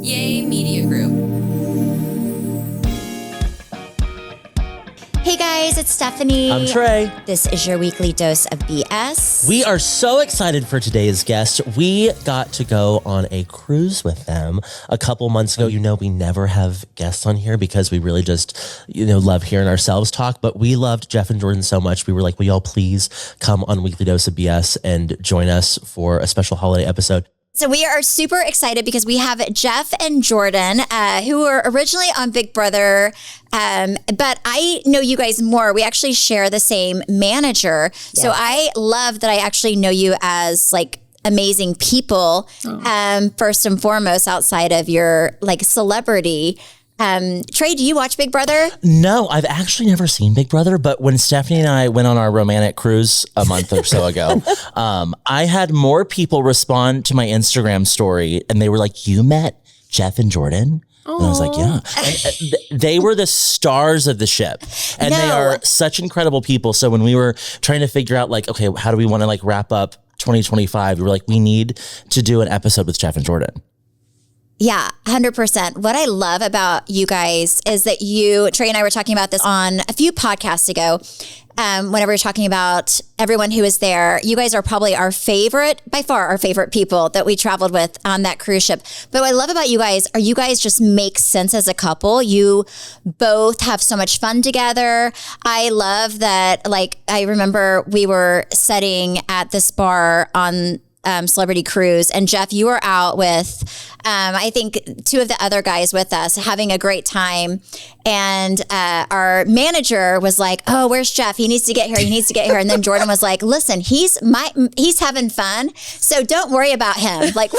Yay Media Group. Hey guys, it's Stephanie. I'm Trey. This is your weekly dose of BS. We are so excited for today's guest. We got to go on a cruise with them a couple months ago. You know, we never have guests on here because we really just, love hearing ourselves talk. But we loved Jeff and Jordan so much. We were like, will y'all please come on Weekly Dose of BS and join us for a special holiday episode? So we are super excited because we have Jeff and Jordan, who were originally on Big Brother, but I know you guys more. We actually share the same manager. Yeah. So I love that I actually know you as like amazing people, first and foremost, outside of your like celebrity. Trey, do you watch Big Brother? No, I've actually never seen Big Brother, but when Stephanie and I went on our romantic cruise a month or so ago, I had more people respond to my Instagram story and they were like, you met Jeff and Jordan? Aww. And I was like, yeah. And they were the stars of the ship and they are such incredible people. So when we were trying to figure out like, okay, how do we want to like wrap up 2025? We were like, we need to do an episode with Jeff and Jordan. Yeah, 100%. What I love about you guys is that Trey and I were talking about this on a few podcasts ago. Whenever we were talking about everyone who was there, you guys are probably by far our favorite people that we traveled with on that cruise ship. But what I love about you guys are you guys just make sense as a couple. You both have so much fun together. I love that. Like, I remember we were sitting at this bar on Celebrity Cruise, and Jeff, you were out with I think two of the other guys with us having a great time, and our manager was like, oh, where's Jeff? He needs to get here. And then Jordan was like, listen, he's having fun, so don't worry about him. Like,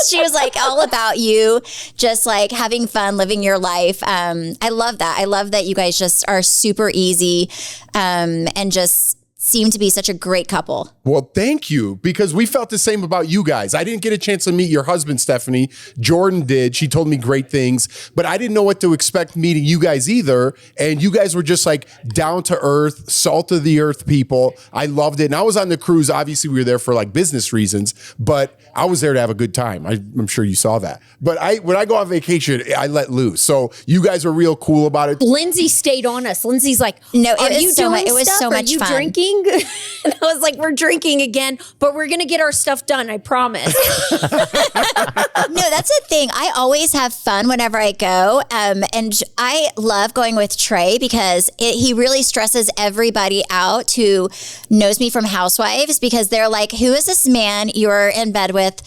she was like all about you, just like having fun, living your life. I love that. I love that you guys just are super easy and just seem to be such a great couple. Well, thank you, because we felt the same about you guys. I didn't get a chance to meet your husband, Stephanie. Jordan did. She told me great things, but I didn't know what to expect meeting you guys either. And you guys were just like down to earth, salt of the earth people. I loved it. And I was on the cruise. Obviously, we were there for like business reasons, but I was there to have a good time. I'm sure you saw that. But when I go on vacation, I let loose. So you guys were real cool about it. Lindsay stayed on us. Lindsay's like, no, are you doing stuff? It was so much fun. Are you drinking? And I was like, we're drinking again, but we're going to get our stuff done. I promise. No, that's the thing. I always have fun whenever I go. And I love going with Trey because he really stresses everybody out who knows me from Housewives, because they're like, who is this man you're in bed with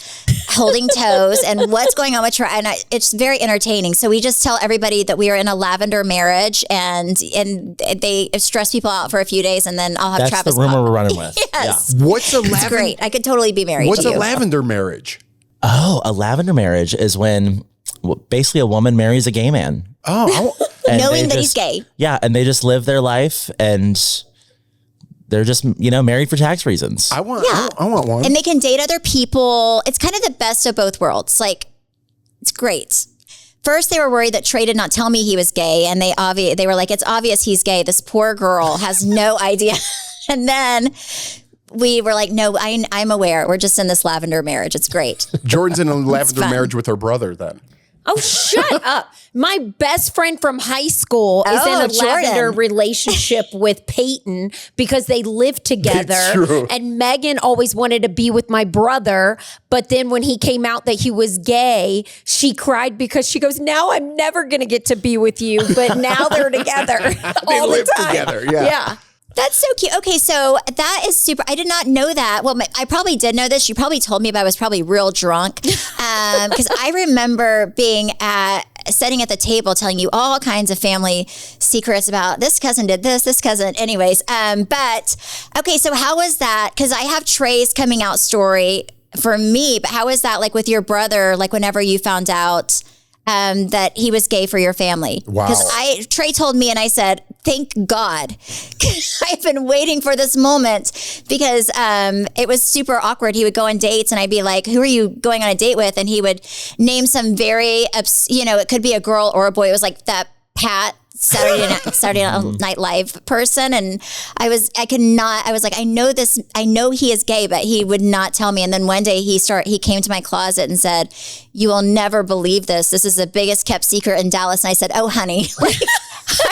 holding toes and what's going on with Trey? And it's very entertaining. So we just tell everybody that we are in a lavender marriage, and they stress people out for a few days, and then I'll have Travis. That's the rumor we're running with. Yes. Yeah. What's a lavender? It's great. I could totally be married What's to you. a lavender marriage? Oh, a lavender marriage is when basically a woman marries a gay man. Oh, knowing that he's gay. Yeah, and they just live their life and they're just, married for tax reasons. I want one. And they can date other people. It's kind of the best of both worlds. Like, it's great. First, they were worried that Trey did not tell me he was gay, and they were like, it's obvious he's gay. This poor girl has no idea. And then we were like, no, I'm aware. We're just in this lavender marriage. It's great. Jordan's in a lavender marriage with her brother then. Oh, shut up. My best friend from high school is in a lavender relationship with Peyton because they live together. It's true. And Megan always wanted to be with my brother. But then when he came out that he was gay, she cried because she goes, now I'm never going to get to be with you. But now they're together all live the time. Together, yeah. That's so cute. Okay, so that is super. I did not know that. Well, I probably did know this. You probably told me, but I was probably real drunk. Because I remember sitting at the table telling you all kinds of family secrets about this cousin did this cousin. Anyways, but okay, so how was that? Because I have Trey's coming out story for me, but how was that like with your brother, like whenever you found out that he was gay for your family? Wow. Because Trey told me and I said, thank God. I've been waiting for this moment because it was super awkward. He would go on dates and I'd be like, who are you going on a date with? And he would name some very, it could be a girl or a boy. It was like that Pat Saturday Night Live person. And I was like, I know he is gay, but he would not tell me. And then one day he came to my closet and said, "You will never believe this. This is the biggest kept secret in Dallas." And I said, "Oh, honey."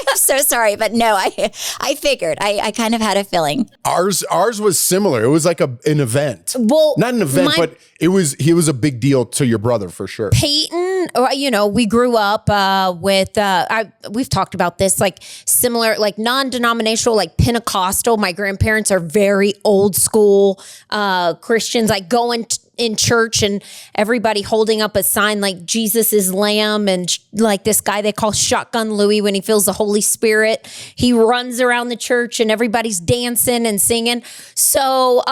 I'm so sorry, but no, I figured. I kind of had a feeling. Ours was similar. It was like an event. Well, not an event, but he was a big deal to your brother for sure. Peyton, we grew up with, we've talked about this, like similar, like non-denominational, like Pentecostal. My grandparents are very old school Christians, like going in church and everybody holding up a sign like Jesus is Lamb, and like this guy they call Shotgun Louie, when he feels the Holy Spirit, he runs around the church and everybody's dancing and singing. So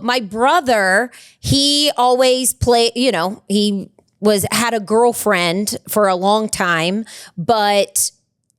my brother, he always played, he had a girlfriend for a long time, but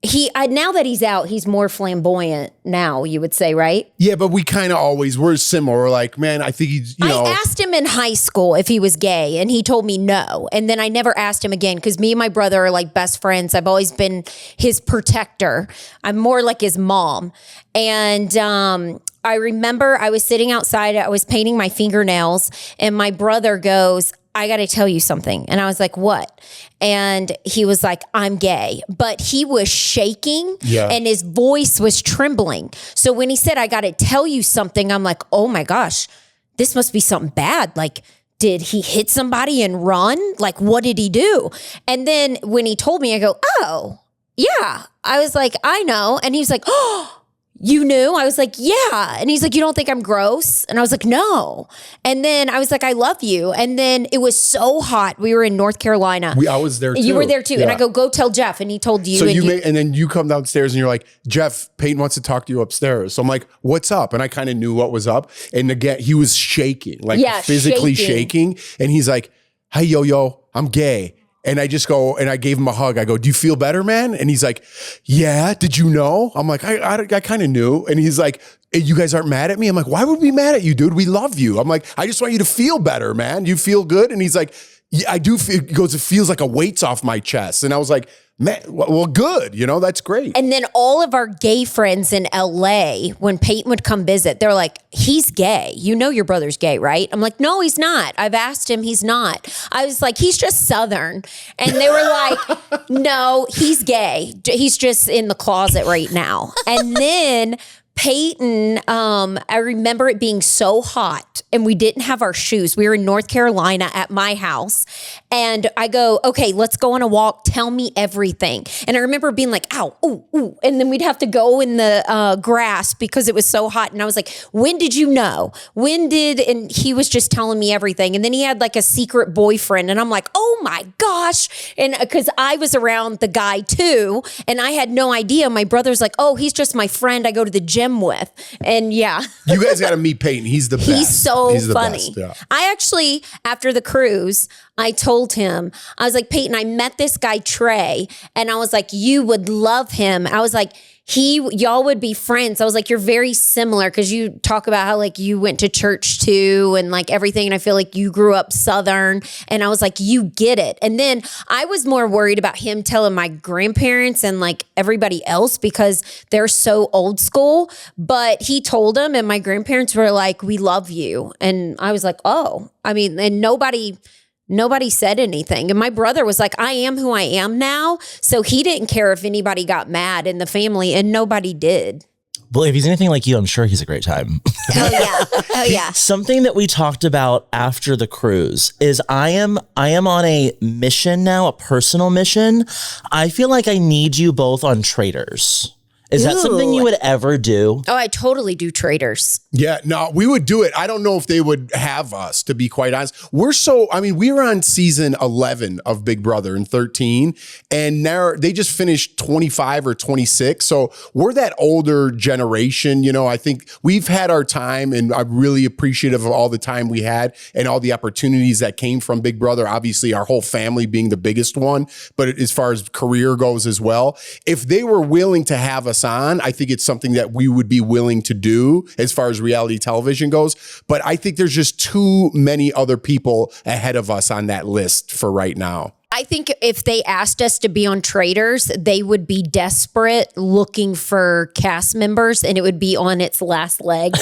now that he's out, he's more flamboyant now, you would say, right? Yeah, but we kind of we're similar. We're like, man, I think he's, I asked him in high school if he was gay, and he told me no. And then I never asked him again because me and my brother are like best friends. I've always been his protector. I'm more like his mom. And I remember I was sitting outside, I was painting my fingernails, and my brother goes, "I got to tell you something." And I was like, "What?" And he was like, "I'm gay." But he was shaking and his voice was trembling. So when he said, "I got to tell you something," I'm like, "Oh my gosh, this must be something bad. Like, did he hit somebody and run? Like, what did he do?" And then when he told me, I go, "Oh, yeah." I was like, "I know." And he was like, "Oh, you knew?" I was like, "Yeah." And he's like, "You don't think I'm gross?" And I was like, "No." And then I was like, "I love you." And then it was so hot. We were in North Carolina. I was there too. You were there too. Yeah. And I go tell Jeff. And he told you. So and then you come downstairs and you're like, "Jeff, Peyton wants to talk to you upstairs." So I'm like, "What's up?" And I kind of knew what was up. And again, he was shaking, like physically shaking. And he's like, "Hey, yo, I'm gay." And I just go, and I gave him a hug. I go, "Do you feel better, man?" And he's like, "Yeah, did you know?" I'm like, I kind of knew. And he's like, "Hey, you guys aren't mad at me?" I'm like, "Why would we be mad at you, dude? We love you." I'm like, "I just want you to feel better, man. You feel good?" And he's like, "Yeah, I do feel," he goes, "it feels like a weight's off my chest." And I was like, "Man, well, good. That's great." And then all of our gay friends in LA, when Peyton would come visit, they're like, "He's gay. You know your brother's gay, right?" I'm like, "No, he's not. I've asked him. He's not." I was like, "He's just Southern." And they were like, "No, he's gay. He's just in the closet right now." And then Peyton, I remember it being so hot and we didn't have our shoes. We were in North Carolina at my house. And I go, "Okay, let's go on a walk. Tell me everything." And I remember being like, "Ow, ooh, ooh." And then we'd have to go in the grass because it was so hot. And I was like, "When did you know? And he was just telling me everything. And then he had like a secret boyfriend. And I'm like, "Oh my gosh." And because I was around the guy too. And I had no idea. My brother's like, "Oh, he's just my friend I go to the gym with." And yeah. You guys got to meet Peyton. He's the best. He's so funny. Best, yeah. I actually, after the cruise, I told him, I was like, "Peyton, I met this guy, Trey." And I was like, "You would love him." I was like, y'all would be friends. I was like, "You're very similar," because you talk about how like you went to church too and like everything. And I feel like you grew up Southern. And I was like, "You get it." And then I was more worried about him telling my grandparents and like everybody else because they're so old school. But he told them and my grandparents were like, "We love you." And I was like, "Oh," I mean, and nobody said anything. And my brother was like, "I am who I am now." So he didn't care if anybody got mad in the family, and nobody did. Well, if he's anything like you, I'm sure he's a great time. Oh yeah. Oh yeah. Something that we talked about after the cruise is I am on a mission now, a personal mission. I feel like I need you both on Traitors. Is that something you would ever do? Oh, I totally do Traitors. Yeah, no, we would do it. I don't know if they would have us, to be quite honest. We were on season 11 of Big Brother and 13, and now they just finished 25 or 26. So we're that older generation. I think we've had our time, and I'm really appreciative of all the time we had and all the opportunities that came from Big Brother. Obviously, our whole family being the biggest one, but as far as career goes as well, if they were willing to have us on, I think it's something that we would be willing to do as far as reality television goes. But I think there's just too many other people ahead of us on that list for right now. I think if they asked us to be on Traitors, they would be desperate looking for cast members and it would be on its last leg.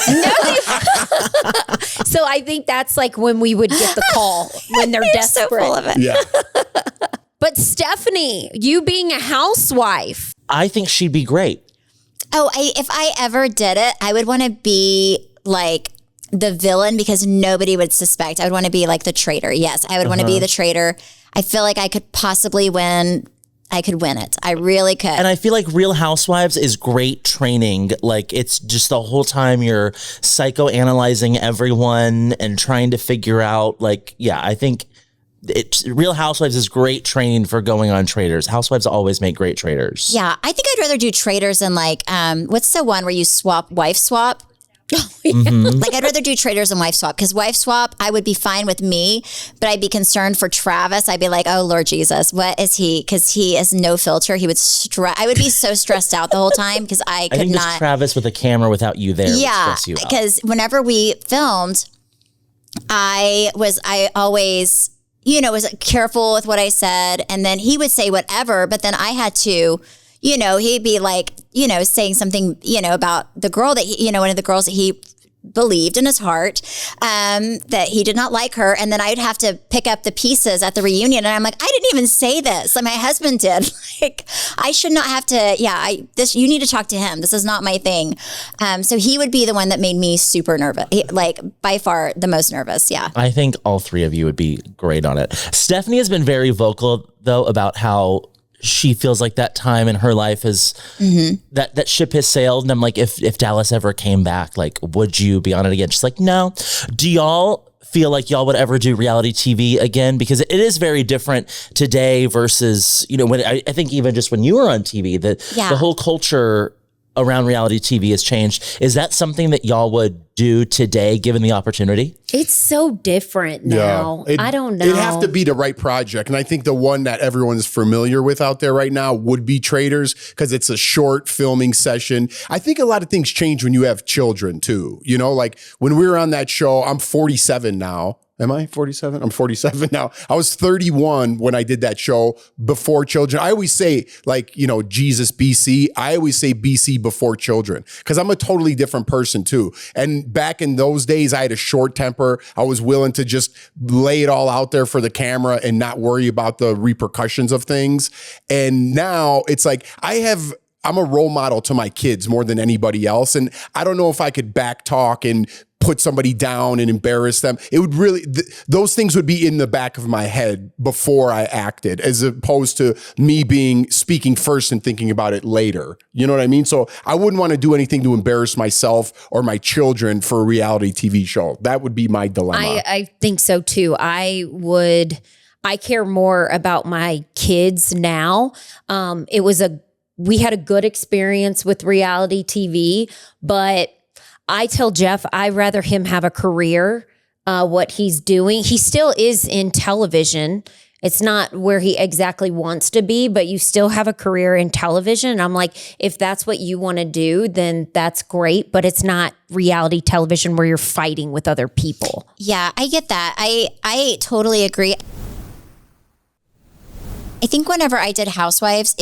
So I think that's like when we would get the call, when they're desperate. So full of it. Yeah. But Stephanie, you being a housewife. I think she'd be great. Oh, if I ever did it, I would want to be like the villain because nobody would suspect. I would want to be like the traitor. Yes, I would want to be the traitor. I feel like I could possibly win. I could win it. I really could. And I feel like Real Housewives is great training. Like it's just the whole time you're psychoanalyzing everyone and trying to figure out like, yeah, I think Real Housewives is great training for going on Traitors. Housewives always make great traitors. Yeah, I think I'd rather do Traitors than like, what's the one where you wife swap? Like I'd rather do Traitors than wife swap because wife swap I would be fine with me, but I'd be concerned for Travis. I'd be like, oh Lord Jesus, what is he? Because he is no filter. He would I would be so stressed out the whole time because I could think not. just Travis with a camera without you there. Yeah, would stress you out. because whenever we filmed, I always was careful with what I said, and then he would say whatever, but then I had to. He'd be like, saying something, about the girl that he, one of the girls that he believed in his heart, that he did not like her. And then I'd have to pick up the pieces at the reunion. And I'm like, I didn't even say this. Like my husband did. Like I should not have to. Yeah, you need to talk to him. This is not my thing. So he would be the one that made me super nervous. Like by far the most nervous. Yeah. I think all three of you would be great on it. Stephanie has been very vocal though about how she feels like that time in her life is that ship has sailed. And I'm like, if Dallas ever came back, like, would you be on it again? She's like, no. Do y'all feel like y'all would ever do reality TV again? Because it is very different today versus, when I think even just when you were on TV, the whole culture around reality TV has changed. Is that something that y'all would do today, given the opportunity? It's so different now. I don't know. It'd have to be the right project. And I think the one that everyone's familiar with out there right now would be Traitors because it's a short filming session. I think a lot of things change when you have children too. Like when we were on that show, I'm 47 now. Am I 47? I'm 47 now. I was 31 when I did that show before children. I always say like, Jesus BC. I always say BC before children because I'm a totally different person too. And back in those days, I had a short temper. I was willing to just lay it all out there for the camera and not worry about the repercussions of things. And now it's like I'm a role model to my kids more than anybody else. And I don't know if I could back talk and put somebody down and embarrass them. It would really, those things would be in the back of my head before I acted, as opposed to me speaking first and thinking about it later. You know what I mean? So I wouldn't want to do anything to embarrass myself or my children for a reality TV show. That would be my dilemma. I think so too. I care more about my kids now. We had a good experience with reality TV, but I tell Jeff, I'd rather him have a career, what he's doing. He still is in television. It's not where he exactly wants to be, but you still have a career in television. And I'm like, if that's what you want to do, then that's great. But it's not reality television where you're fighting with other people. Yeah, I get that. I totally agree. I think whenever I did Housewives,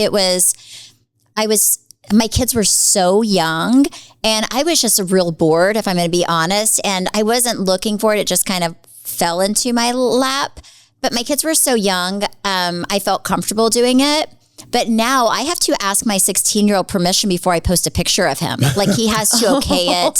my kids were so young and I was just real bored, if I'm going to be honest. And I wasn't looking for it. It just kind of fell into my lap. But my kids were so young. I felt comfortable doing it. But now I have to ask my 16-year-old permission before I post a picture of him. Like he has to okay it.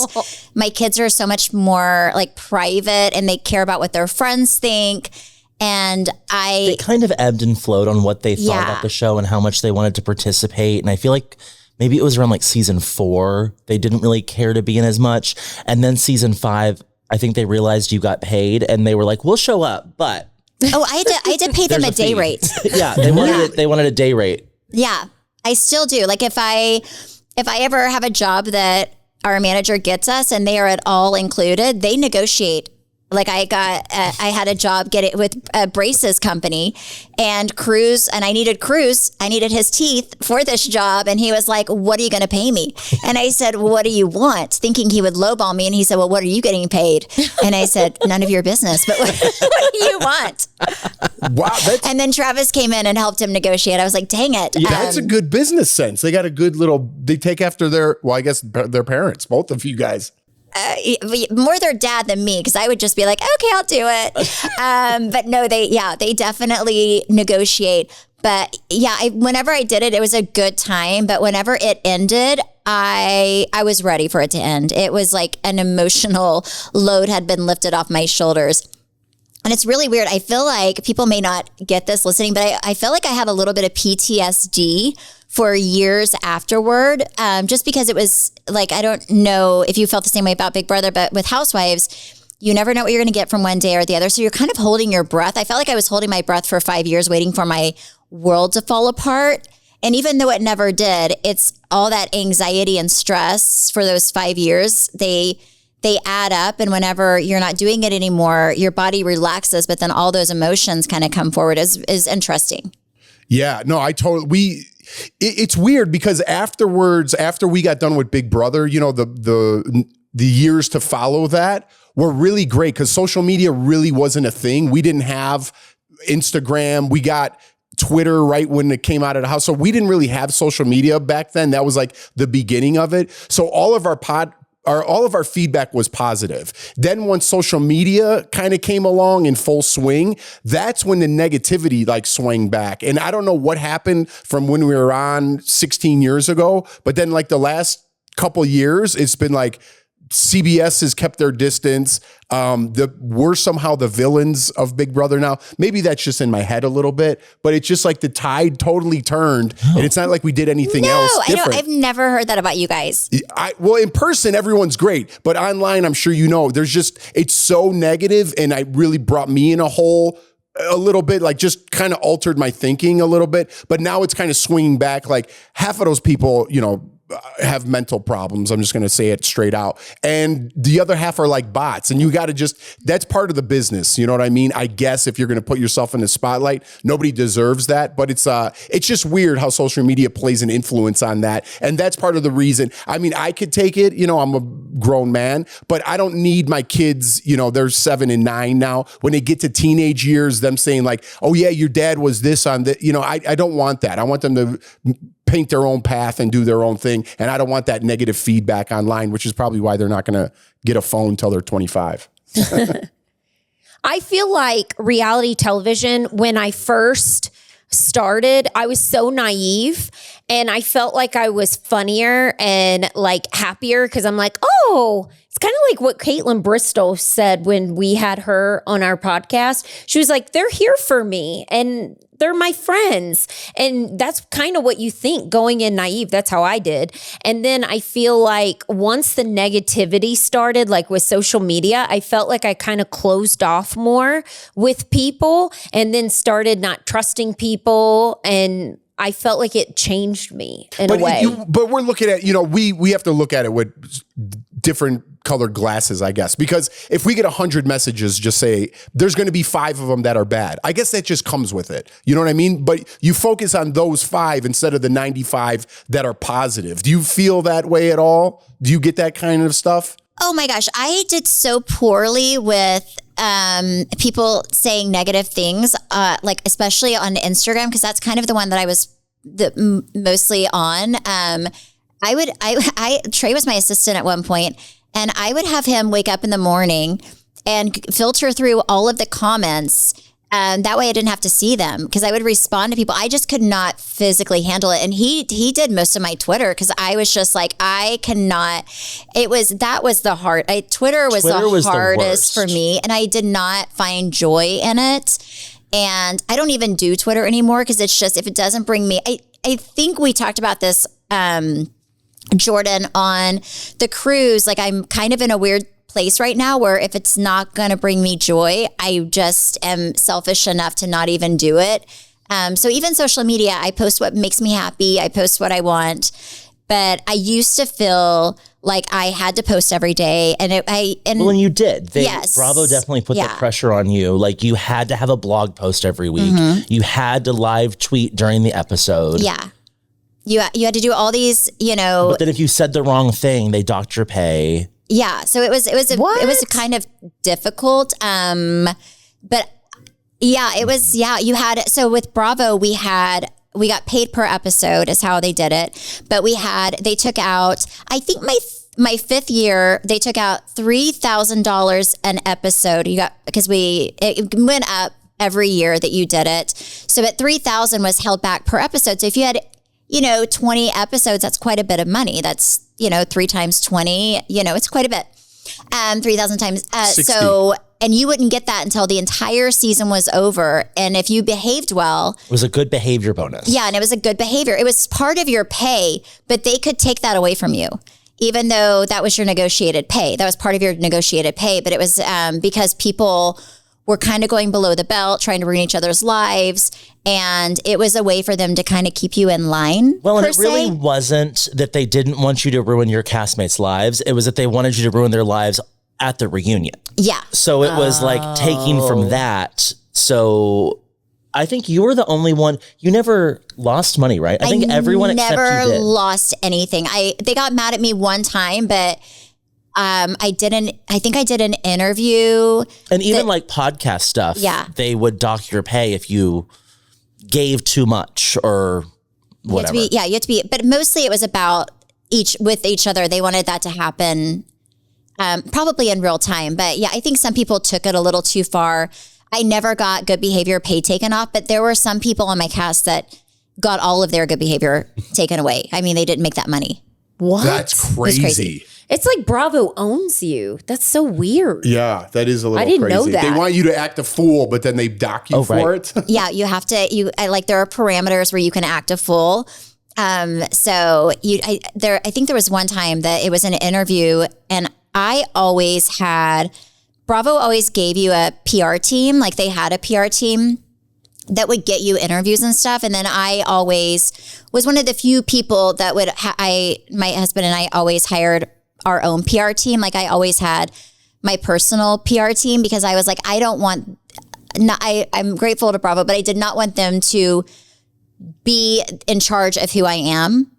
My kids are so much more like private and they care about what their friends think. And they kind of ebbed and flowed on what they thought about the show and how much they wanted to participate. And I feel like maybe it was around like season 4, they didn't really care to be in as much. And then season 5, I think they realized you got paid and they were like, we'll show up, but. Oh, I had to pay them a day rate. Yeah, they wanted a day rate. Yeah, I still do. Like if I ever have a job that our manager gets us and they are at all included, they negotiate Like I had a job with a braces company and I needed his teeth for this job. And he was like, what are you going to pay me? And I said, well, what do you want? Thinking he would lowball me. And he said, well, what are you getting paid? And I said, none of your business, but what do you want? Wow. And then Travis came in and helped him negotiate. I was like, dang it. Yeah, that's a good business sense. They got a good they take after their parents, both of you guys. More their dad than me, because I would just be like, okay, I'll do it. But no, they definitely negotiate. But yeah, whenever I did it, it was a good time. But whenever it ended, I was ready for it to end. It was like an emotional load had been lifted off my shoulders. And it's really weird. I feel like people may not get this listening, but I feel like I have a little bit of PTSD for years afterward, just because it was like, I don't know if you felt the same way about Big Brother, but with Housewives, you never know what you're going to get from one day or the other. So you're kind of holding your breath. I felt like I was holding my breath for 5 years, waiting for my world to fall apart. And even though it never did, it's all that anxiety and stress for those 5 years. They add up, and whenever you're not doing it anymore, your body relaxes, but then all those emotions kind of come forward. Is interesting. Yeah, no, it's weird because afterwards, after we got done with Big Brother, you know, the years to follow that were really great because social media really wasn't a thing. We didn't have Instagram. We got Twitter right when it came out of the house. So we didn't really have social media back then. That was like the beginning of it. So all of our feedback was positive. Then once social media kind of came along in full swing, that's when the negativity like swung back. And I don't know what happened from when we were on 16 years ago, but then like the last couple years, it's been like CBS has kept their distance. We're somehow the villains of Big Brother now. Maybe that's just in my head a little bit, but it's just like the tide totally turned, and it's not like we did anything else different. I've never heard that about you guys. Well, in person, everyone's great, but online, I'm sure you know, it's so negative, and it really brought me in a hole a little bit, like just kind of altered my thinking a little bit. But now it's kind of swinging back. Like half of those people, you know, have mental problems. I'm just going to say it straight out. And the other half are like bots. And you got to that's part of the business. You know what I mean? I guess if you're going to put yourself in the spotlight, nobody deserves that. But it's just weird how social media plays an influence on that. And that's part of the reason. I mean, I could take it, you know, I'm a grown man, but I don't need my kids, you know, they're 7 and 9 now. When they get to teenage years, them saying like, oh yeah, your dad was this on that. You know, I don't want that. I want them to paint their own path and do their own thing. And I don't want that negative feedback online, which is probably why they're not going to get a phone until they're 25. I feel like reality television, when I first started, I was so naive and I felt like I was funnier and like happier because I'm like, oh, it's kind of like what Caitlin Bristol said when we had her on our podcast. She was like, they're here for me and they're my friends. And that's kind of what you think going in naive. That's how I did. And then I feel like once the negativity started, like with social media, I felt like I kind of closed off more with people and then started not trusting people. And I felt like it changed me in a way. But we're looking at, you know, we have to look at it with different colored glasses, I guess, because if we get 100 messages, just say there's going to be 5 of them that are bad. I guess that just comes with it. You know what I mean? But you focus on those 5 instead of the 95 that are positive. Do you feel that way at all? Do you get that kind of stuff? Oh my gosh, I did so poorly with people saying negative things, like especially on Instagram, because that's kind of the one that I was mostly on. Trey was my assistant at one point, and I would have him wake up in the morning and filter through all of the comments. That way I didn't have to see them because I would respond to people. I just could not physically handle it. And he did most of my Twitter because I was just like, I cannot. Twitter was the hardest for me. And I did not find joy in it. And I don't even do Twitter anymore because it's just, if it doesn't bring me, I think we talked about this, Jordan, on the cruise. Like I'm kind of in a weird place right now where if it's not going to bring me joy, I just am selfish enough to not even do it. So even social media, I post what makes me happy. I post what I want. but I used to feel like I had to post every day. And well, and you did. Yes. Bravo definitely put Yeah. the pressure on you. Like you had to have a blog post every week. You had to live tweet during the episode. Yeah. You had to do all these, But then if you said the wrong thing, they docked your pay. Yeah. So it was kind of difficult. But yeah, it was, you had, so with Bravo, we got paid per episode is how they did it. But they took out, I think my fifth year, they took out $3,000 an episode. Because it went up every year that you did it. So at $3,000 was held back per episode. So if you had, 20 episodes, that's quite a bit of money. That's, 3 times 20, it's quite a bit. 3,000 times. 60. And you wouldn't get that until the entire season was over. And if you behaved well. It was a good behavior bonus. Yeah. And it was a good behavior. It was part of your pay, but they could take that away from you, even though that was your negotiated pay. That was part of your negotiated pay. But it was because people were kind of going below the belt, trying to ruin each other's lives. And it was a way for them to kind of keep you in line. Well, and it really wasn't that they didn't want you to ruin your castmates' lives. It was that they wanted you to ruin their lives at the reunion. Yeah. So it was like taking from that. So I think you were the only one. You never lost money, right? I think everyone except you never did. lost anything. They got mad at me one time, but I think I did an interview. And even like podcast stuff, they would dock your pay if you gave too much or whatever. You have to be, but mostly it was about with each other. They wanted that to happen probably in real time. But yeah, I think some people took it a little too far. I never got good behavior pay taken off, but there were some people on my cast that got all of their good behavior taken away. I mean, they didn't make that money. What? That's crazy. It's like Bravo owns you. That's so weird. Yeah, that is a little crazy. I didn't know that. They want you to act a fool, but then they dock you for it. Yeah, you have to. There are parameters where you can act a fool. I think there was one time that it was an interview, and Bravo always gave you a PR team. Like they had a PR team that would get you interviews and stuff. And then I always was one of the few people that my husband and I always hired our own PR team. Like I always had my personal PR team because I was like, I'm grateful to Bravo, but I did not want them to be in charge of who I am.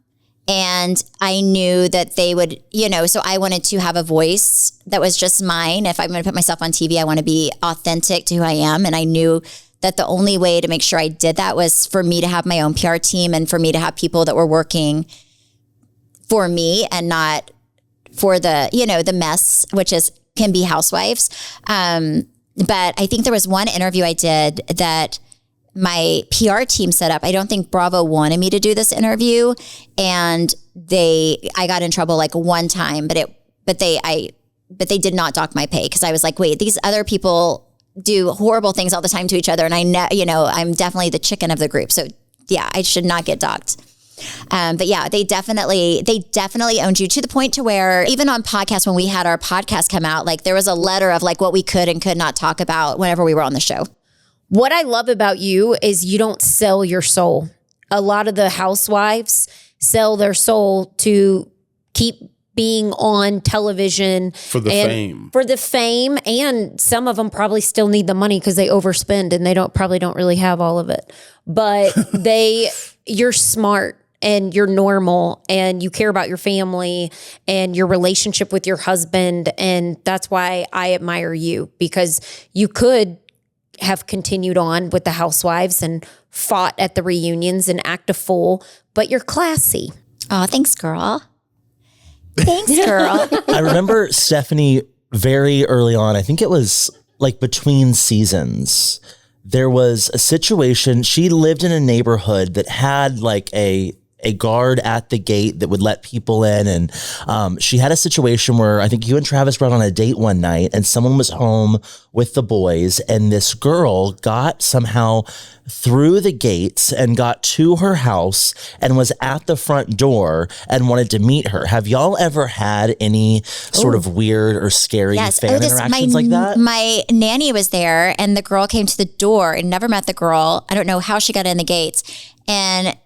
And I knew that they would, so I wanted to have a voice that was just mine. If I'm going to put myself on TV, I want to be authentic to who I am. And I knew that the only way to make sure I did that was for me to have my own PR team and for me to have people that were working for me and not for the mess, which can be housewives. But I think there was one interview I did that my PR team set up. I don't think Bravo wanted me to do this interview, and I got in trouble like one time, but they did not dock my pay because I was like, wait, these other people do horrible things all the time to each other, and I'm definitely the chicken of the group, so yeah, I should not get docked. But yeah, they definitely owned you to the point to where even on podcasts, when we had our podcast come out, like there was a letter of like what we could and could not talk about whenever we were on the show. What I love about you is you don't sell your soul. A lot of the housewives sell their soul to keep being on television. For the fame. And some of them probably still need the money because they overspend and they probably don't really have all of it. But you're smart and you're normal and you care about your family and your relationship with your husband. And that's why I admire you, because you could have continued on with the housewives and fought at the reunions and act a fool, but you're classy. Oh, thanks, girl. Thanks, girl. I remember Stephanie very early on, I think it was like between seasons, there was a situation. She lived in a neighborhood that had like a guard at the gate that would let people in. And she had a situation where I think you and Travis were out on a date one night and someone was home with the boys, and this girl got somehow through the gates and got to her house and was at the front door and wanted to meet her. Have y'all ever had any sort of weird or scary fan interactions like that? My nanny was there and the girl came to the door and never met the girl. I don't know how she got in the gates. And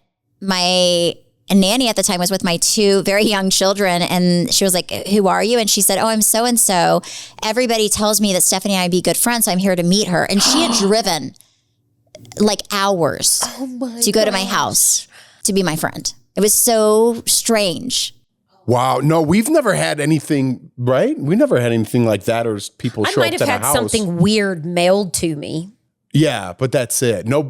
my nanny at the time was with my 2 very young children. And she was like, who are you? And she said, oh, I'm so-and-so. Everybody tells me that Stephanie and I be good friends. So I'm here to meet her. And she had driven like hours to go to my house to be my friend. It was so strange. Wow. No, we've never had anything, right? We never had anything like that, or people show up at our house. I might have had something weird mailed to me. Yeah, but that's it. No,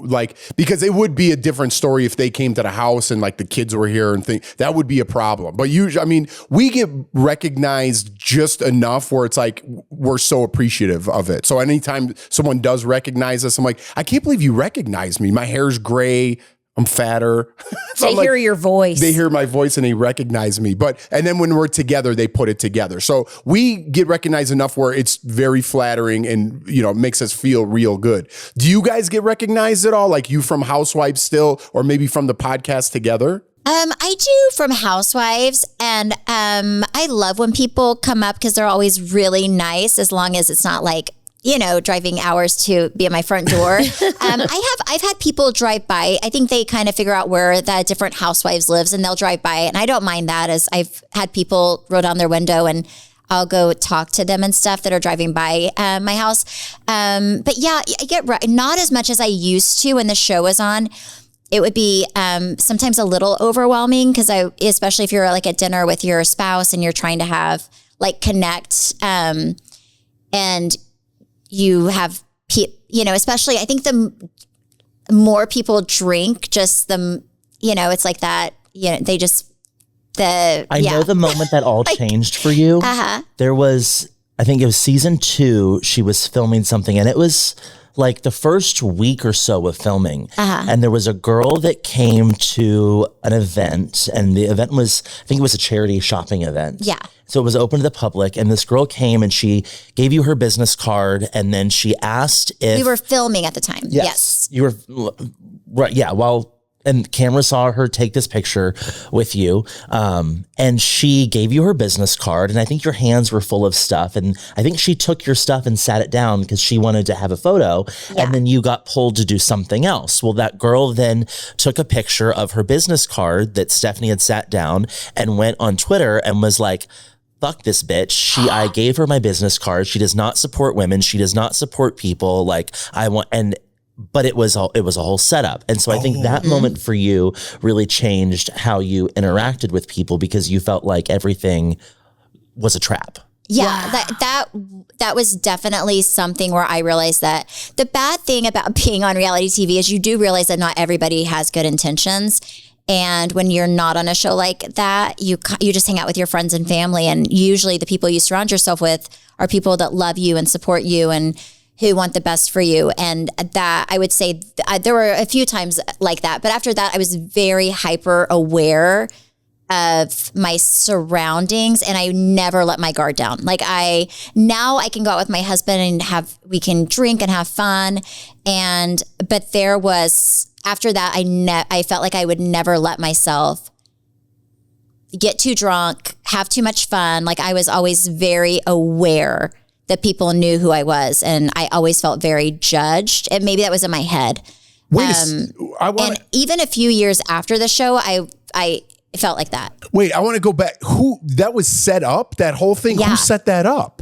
like, because it would be a different story if they came to the house and like the kids were here and things. That would be a problem. But usually, I mean, we get recognized just enough where it's like we're so appreciative of it. So anytime someone does recognize us, I'm like, I can't believe you recognize me. My hair's gray. I'm fatter. So they hear your voice. They hear my voice and they recognize me. And then when we're together, they put it together. So we get recognized enough where it's very flattering and, makes us feel real good. Do you guys get recognized at all? Like you from Housewives still, or maybe from the podcast together? I do from Housewives, and I love when people come up because they're always really nice, as long as it's not like, driving hours to be at my front door. I've had people drive by. I think they kind of figure out where the different housewives lives and they'll drive by. And I don't mind that, as I've had people roll down their window and I'll go talk to them and stuff that are driving by my house. But yeah, I get not as much as I used to when the show was on. It would be sometimes a little overwhelming because especially if you're like at dinner with your spouse and you're trying to have like connect and you have, especially I think the more people drink, just it's like that, they just, I know the moment that all changed for you. There was, I think it was season 2, she was filming something and it was like the first week or so of filming. And there was a girl that came to an event and the event was, I think it was a charity shopping event. Yeah. So it was open to the public and this girl came and she gave you her business card and then she asked if... We were filming at the time. Yes. You were, right, yeah, and camera saw her take this picture with you. And she gave you her business card and I think your hands were full of stuff. And I think she took your stuff and sat it down because she wanted to have a photo. Yeah. And then you got pulled to do something else. Well, that girl then took a picture of her business card that Stephanie had sat down and went on Twitter and was like, fuck this bitch. I gave her my business card. She does not support women. She does not support people. Like but it was a whole setup. And so I think that moment for you really changed how you interacted with people because you felt like everything was a trap. Yeah, that was definitely something where I realized that the bad thing about being on reality TV is you do realize that not everybody has good intentions. And when you're not on a show like that, you just hang out with your friends and family. And usually the people you surround yourself with are people that love you and support you and who want the best for you. And that, I would say, there were a few times like that. But after that, I was very hyper aware of my surroundings and I never let my guard down. Like now I can go out with my husband and we can drink and have fun. But there was, after that, I felt like I would never let myself get too drunk, have too much fun. Like I was always very aware that people knew who I was, and I always felt very judged. And maybe that was in my head. And even a few years after the show, I felt like that. Wait, I want to go back. Who that was set up? That whole thing? Yeah. Who set that up?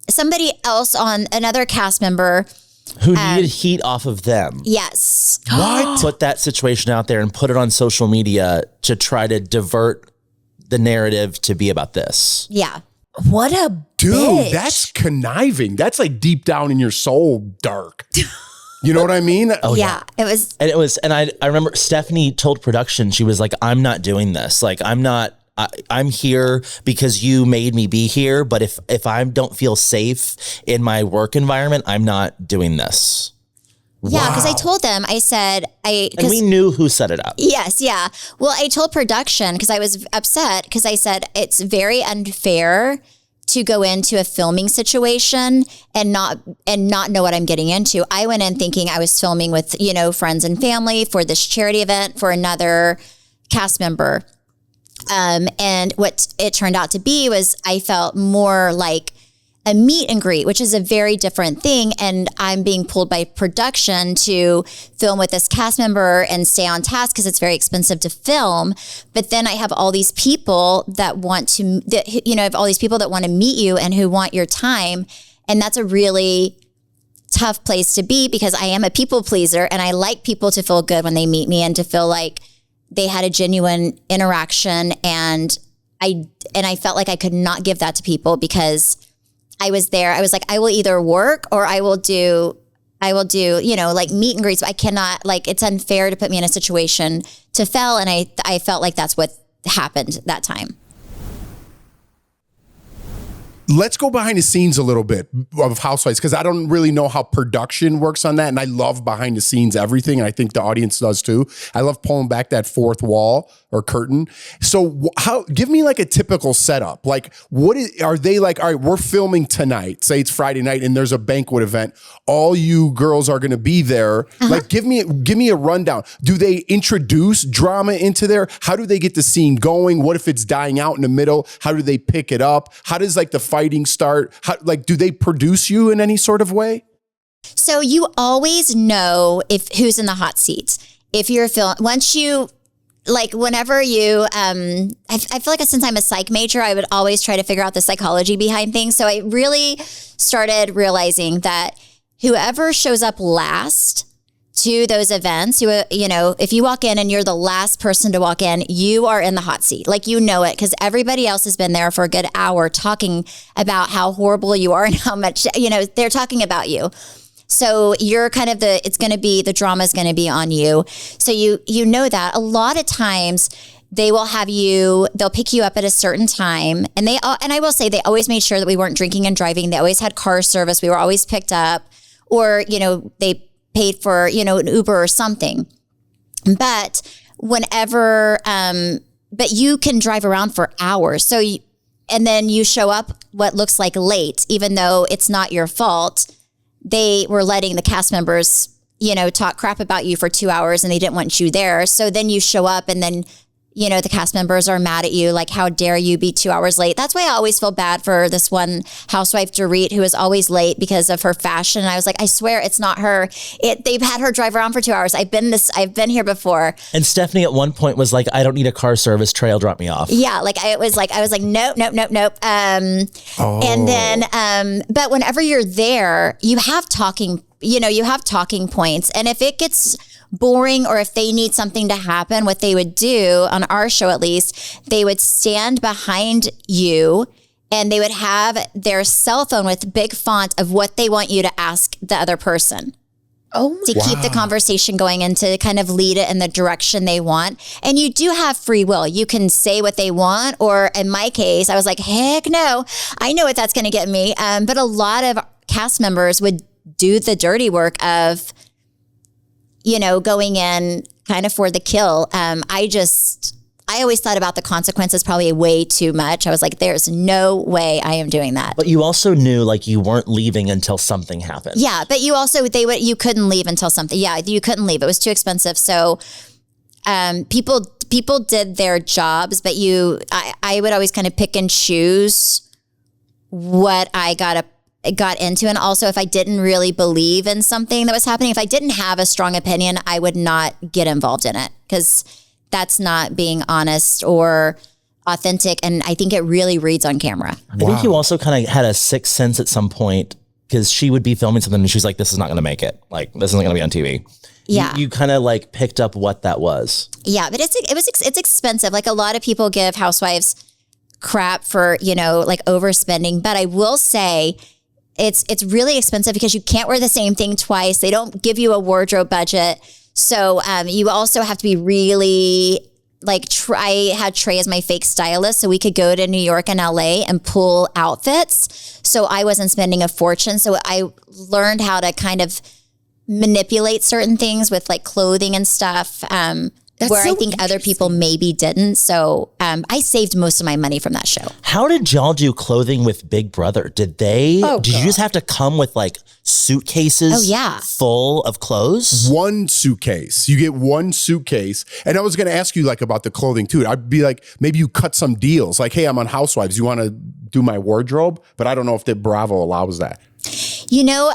Somebody else, on another cast member. Who needed heat off of them. Yes. What? Put that situation out there and put it on social media to try to divert the narrative to be about this. Yeah. What a dude, bitch. That's conniving. That's like deep down in your soul dark. You know what I mean? Oh yeah. It was. And I remember Stephanie told production, she was like, I'm not doing this. Like, I'm here because you made me be here. But if I don't feel safe in my work environment, I'm not doing this. Yeah, because I told them, I said, and we knew who set it up. Yes, yeah. Well, I told production because I was upset because I said it's very unfair to go into a filming situation and not know what I'm getting into. I went in thinking I was filming with, friends and family for this charity event for another cast member. And what it turned out to be was I felt more like a meet and greet, which is a very different thing. And I'm being pulled by production to film with this cast member and stay on task because it's very expensive to film. But then I have all these people that want to, I have all these people that want to meet you and who want your time. And that's a really tough place to be because I am a people pleaser and I like people to feel good when they meet me and to feel like they had a genuine interaction. And I felt like I could not give that to people because I was there. I was like, I will either work or I will do, like meet and greets. But I cannot, like, it's unfair to put me in a situation to fail. And I felt like that's what happened that time. Let's go behind the scenes a little bit of Housewives because I don't really know how production works on that. And I love behind the scenes everything. And I think the audience does too. I love pulling back that fourth wall or curtain. So give me like a typical setup. Like are they like, all right, we're filming tonight. Say it's Friday night and there's a banquet event. All you girls are going to be there. Like give me a rundown. Do they introduce drama into there? How do they get the scene going? What if it's dying out in the middle? How do they pick it up? How does like the fighting start? How, like, do they produce you in any sort of way? So you always know who's in the hot seat. If you're once you, like whenever you, I feel like since I'm a psych major, I would always try to figure out the psychology behind things. So I really started realizing that whoever shows up last to those events, if you walk in and you're the last person to walk in, you are in the hot seat. Like, you know it because everybody else has been there for a good hour talking about how horrible you are and how much, they're talking about you. So you're kind of the drama is going to be on you. So you know that a lot of times they'll pick you up at a certain time. And I will say they always made sure that we weren't drinking and driving. They always had car service. We were always picked up or, they paid for, an Uber or something. But whenever, but you can drive around for hours. So, and then you show up what looks like late, even though it's not your fault. They were letting the cast members, talk crap about you for 2 hours and they didn't want you there. So then you show up and then, the cast members are mad at you. Like, how dare you be 2 hours late? That's why I always feel bad for this one housewife, Dorit, who is always late because of her fashion. And I was like, I swear it's not her. They've had her drive around for 2 hours. I've been here before. And Stephanie at one point was like, I don't need a car service. Trey will drop me off. Yeah. I was like, nope. And then, but whenever you're there, you have talking points. And if it gets boring or if they need something to happen, what they would do on our show, at least, they would stand behind you and they would have their cell phone with big font of what they want you to ask the other person. Keep the conversation going and to kind of lead it in the direction they want. And you do have free will. You can say what they want, or in my case, I was like, heck no, I know what that's going to get me. But a lot of cast members would do the dirty work of, going in kind of for the kill. I always thought about the consequences probably way too much. I was like, there's no way I am doing that. But you also knew like you weren't leaving until something happened. Yeah, but you also, you couldn't leave until something. Yeah, you couldn't leave. It was too expensive. So people did their jobs, but I would always kind of pick and choose what I got into. And also, if I didn't really believe in something that was happening, if I didn't have a strong opinion, I would not get involved in it because that's not being honest or authentic. And I think it really reads on camera. I think you also kind of had a sixth sense at some point because she would be filming something and she's like, this is not going to make it. Like, this isn't going to be on TV. Yeah. You kind of like picked up what that was. Yeah. But it's expensive. Like, a lot of people give housewives crap for, like overspending. But I will say, it's really expensive because you can't wear the same thing twice. They don't give you a wardrobe budget. So you also have to be really like, I had Trey as my fake stylist so we could go to New York and LA and pull outfits. So I wasn't spending a fortune. So I learned how to kind of manipulate certain things with like clothing and stuff. where so I think other people maybe didn't. So I saved most of my money from that show. How did y'all do clothing with Big Brother? Did you just have to come with like suitcases full of clothes? One suitcase. You get one suitcase. And I was going to ask you like about the clothing too. I'd be like, maybe you cut some deals. Like, hey, I'm on Housewives. You want to do my wardrobe? But I don't know if the Bravo allows that. You know,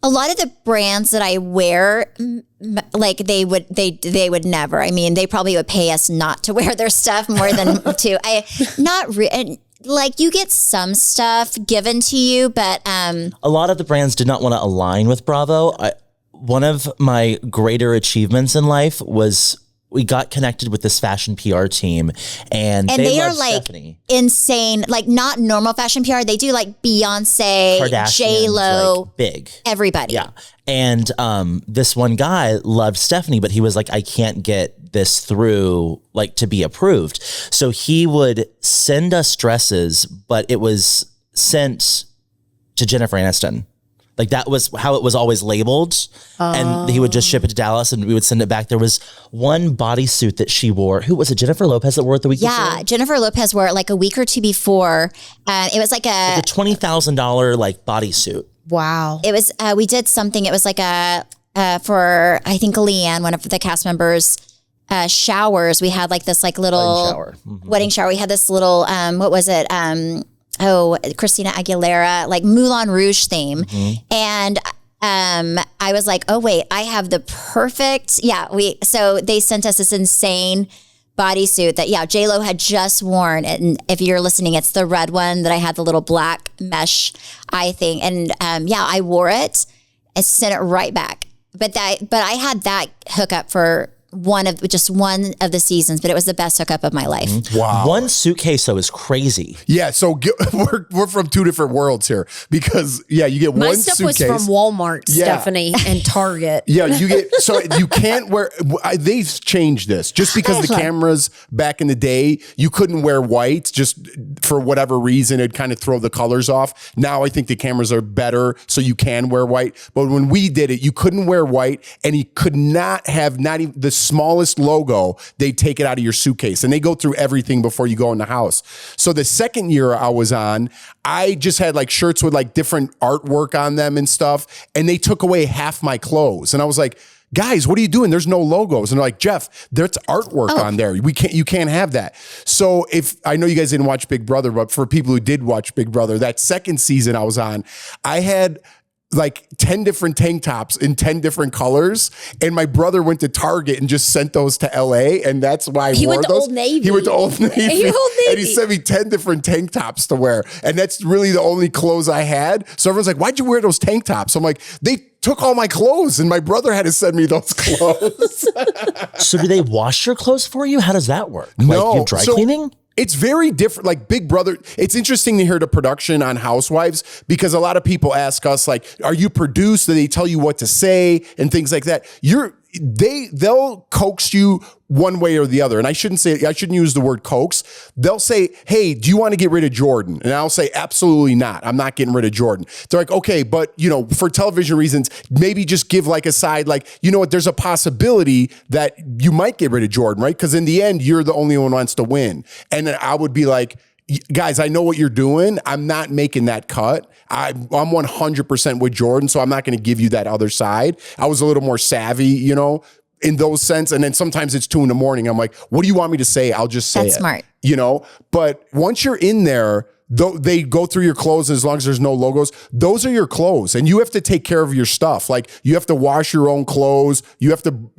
a lot of the brands that I wear, like they would never. I mean, they probably would pay us not to wear their stuff more than to. Like you get some stuff given to you, but a lot of the brands did not want to align with Bravo. One of my greater achievements in life was we got connected with this fashion PR team, and they are like Stephanie. Insane, like not normal fashion PR. They do like Beyonce, J-Lo, like big, everybody. Yeah. And this one guy loved Stephanie, but he was like, I can't get this through like to be approved. So he would send us dresses, but it was sent to Jennifer Aniston. Like that was how it was always labeled. And he would just ship it to Dallas and we would send it back. There was one bodysuit that she wore. Who was it? Jennifer Lopez that wore it the week before? Yeah, Jennifer Lopez wore it like a week or two before. It was like a $20,000 like bodysuit. Wow. It was, we did something. It was like for, I think Leanne, one of the cast members, showers. We had like this like little wedding shower. We had this little, what was it? Christina Aguilera, like Moulin Rouge theme. And I was like, oh wait, I have the perfect, so they sent us this insane bodysuit that, J-Lo had just worn. And if you're listening, it's the red one that I had the little black mesh eye thing. And I wore it and sent it right back. But I had that hookup for one of the seasons, but it was the best hookup of my life. Wow. One suitcase though is crazy. Yeah, so we're from two different worlds here because you get one suitcase. My stuff was from Walmart, Stephanie, and Target. Yeah, you can't wear. They've changed this just because the cameras back in the day you couldn't wear white just for whatever reason. It'd kind of throw the colors off. Now I think the cameras are better, so you can wear white. But when we did it, you couldn't wear white, and you could not have not even the smallest logo. They take it out of your suitcase, and they go through everything before you go in the house. So the second year I was on, I just had like shirts with like different artwork on them and stuff, and they took away half my clothes, and I was like, guys, what are you doing? There's no logos. And they're like, Jeff, there's artwork on there. You can't have that. So if I know you guys didn't watch Big Brother, but for people who did watch Big Brother, that second season I was on, I had like 10 different tank tops in 10 different colors. And my brother went to Target and just sent those to LA. And that's why He went to Old Navy. He went to Old Navy. And he sent me 10 different tank tops to wear. And that's really the only clothes I had. So everyone's like, why'd you wear those tank tops? I'm like, they took all my clothes and my brother had to send me those clothes. So do they wash your clothes for you? How does that work? No. Like you have dry cleaning? It's very different. Like Big Brother, it's interesting to hear the production on Housewives because a lot of people ask us, like, are you produced? Do they tell you what to say and things like that? They'll coax you one way or the other. And I shouldn't use the word coax. They'll say, hey, do you want to get rid of Jordan? And I'll say, absolutely not. I'm not getting rid of Jordan. They're like, okay, but for television reasons, maybe just give like a side, like, you know what, there's a possibility that you might get rid of Jordan, right? Because in the end, you're the only one who wants to win. And then I would be like, guys, I know what you're doing. I'm not making that cut. I'm 100% with Jordan, so I'm not going to give you that other side. I was a little more savvy, in those sense. And then sometimes it's 2 a.m. I'm like, what do you want me to say? I'll just say That's it. smart. But once you're in there, they go through your clothes as long as there's no logos. Those are your clothes, and you have to take care of your stuff. Like you have to wash your own clothes. You have to,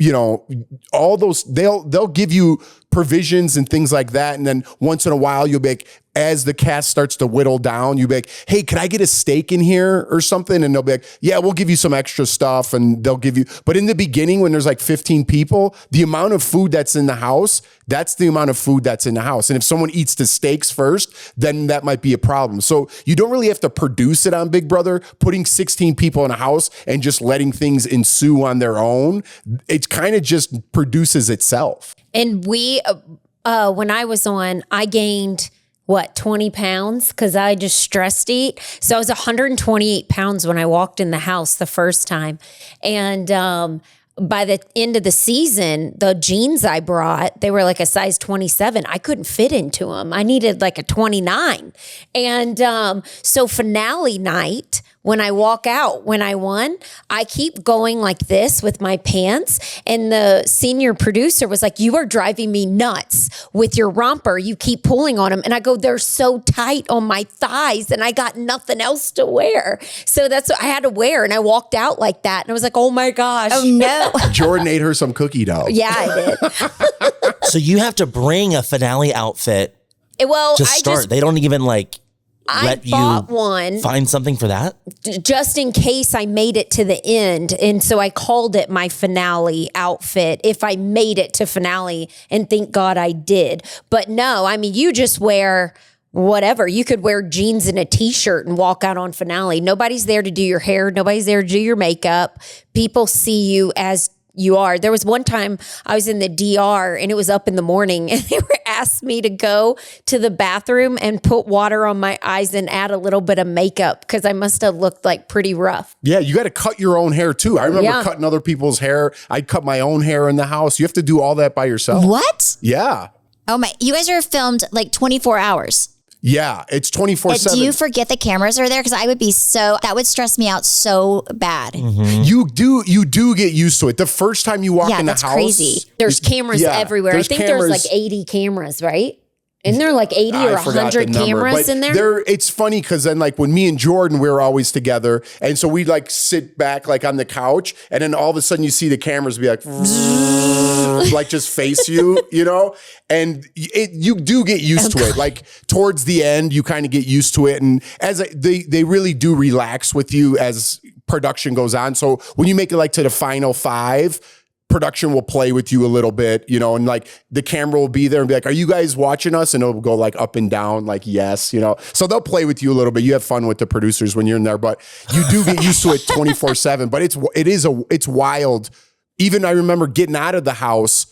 all those. They'll give you provisions and things like that. And then once in a while, you'll be like, as the cast starts to whittle down, you'll be like, hey, can I get a steak in here or something? And they'll be like, yeah, we'll give you some extra stuff. And they'll give you, but in the beginning, when there's like 15 people, the amount of food that's in the house, that's the amount of food that's in the house. And if someone eats the steaks first, then that might be a problem. So you don't really have to produce it on Big Brother. Putting 16 people in a house and just letting things ensue on their own, it kind of just produces itself. And we, when I was on, I gained 20 pounds because I just stressed eat. So I was 128 pounds when I walked in the house the first time. And by the end of the season, the jeans I brought, they were like a size 27. I couldn't fit into them. I needed like a 29. And so finale night, when I walk out, when I won, I keep going like this with my pants. And the senior producer was like, you are driving me nuts with your romper. You keep pulling on them. And I go, they're so tight on my thighs and I got nothing else to wear. So that's what I had to wear. And I walked out like that. And I was like, oh my gosh. Oh no. Jordan ate her some cookie dough. Yeah, I did. So you have to bring a finale outfit Well, to start. They don't even let you bought one find something for that? just in case I made it to the end. And so I called it my finale outfit if I made it to finale, and thank God I did. But no, I mean, you just wear whatever. You could wear jeans and a t-shirt and walk out on finale. Nobody's there to do your hair. Nobody's there to do your makeup. People see you as you are. There was one time I was in the DR and it was up in the morning and they asked me to go to the bathroom and put water on my eyes and add a little bit of makeup because I must have looked like pretty rough. Yeah, you got to cut your own hair too. I remember cutting other people's hair. I'd cut my own hair in the house. You have to do all that by yourself. What? Yeah. Oh my, you guys are filmed like 24 hours. Yeah, it's 24/7. Do you forget the cameras are there? Because I would be that would stress me out so bad. Mm-hmm. You do get used to it. The first time you walk in the house. that's crazy. There's cameras everywhere. I think there's like 80 cameras, right? Isn't there like 80 or 100 cameras in there? It's funny because then like when me and Jordan, we were always together. And so we'd like sit back like on the couch and then all of a sudden you see the cameras be like, like just face you, you know? And you do get used to it. Like towards the end, you kind of get used to it. And as they really do relax with you as production goes on. So when you make it like to the final 5, production will play with you a little bit, you know, and like the camera will be there and be like, are you guys watching us? And it'll go like up and down, like, yes, you know, so they'll play with you a little bit. You have fun with the producers when you're in there, but you do get used to it 24/7, but it's wild. Even I remember getting out of the house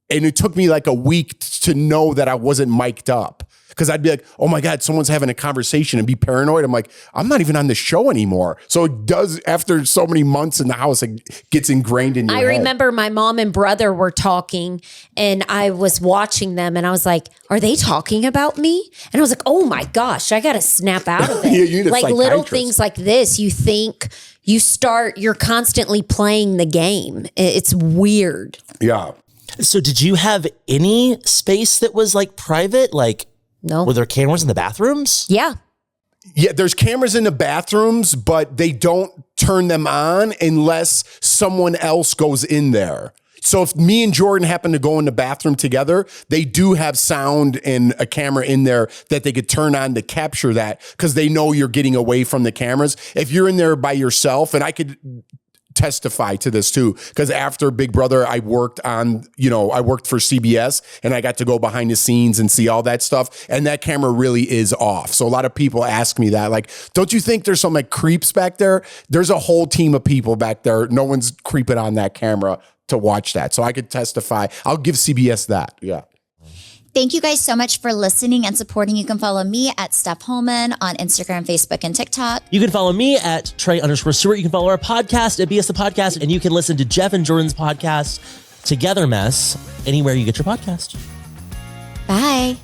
and it took me like a week to know that I wasn't mic'd up. Because I'd be like, oh my God, someone's having a conversation and be paranoid. I'm like, I'm not even on the show anymore. So it does, after so many months in the house, it gets ingrained in your head. I remember my mom and brother were talking and I was watching them and I was like, are they talking about me? And I was like, oh my gosh, I got to snap out of it. You need a like little psychiatrist. things like this, you think you're constantly playing the game. It's weird. Yeah. So did you have any space that was like private? Like, no. Were there cameras in the bathrooms? Yeah. Yeah, there's cameras in the bathrooms, but they don't turn them on unless someone else goes in there. So if me and Jordan happen to go in the bathroom together, they do have sound and a camera in there that they could turn on to capture that because they know you're getting away from the cameras. If you're in there by yourself, and I could testify to this too, because after Big Brother, I worked for CBS and I got to go behind the scenes and see all that stuff. And that camera really is off. So a lot of people ask me that, like, don't you think there's some like creeps back there? There's a whole team of people back there. No one's creeping on that camera to watch that. So I could testify. I'll give CBS that. Yeah. Thank you guys so much for listening and supporting. You can follow me at Steph Hollman on Instagram, Facebook, and TikTok. You can follow me at Trey_Stewart. You can follow our podcast at BS the Podcast, and you can listen to Jeff and Jordan's podcast, Together Mess, anywhere you get your podcast. Bye.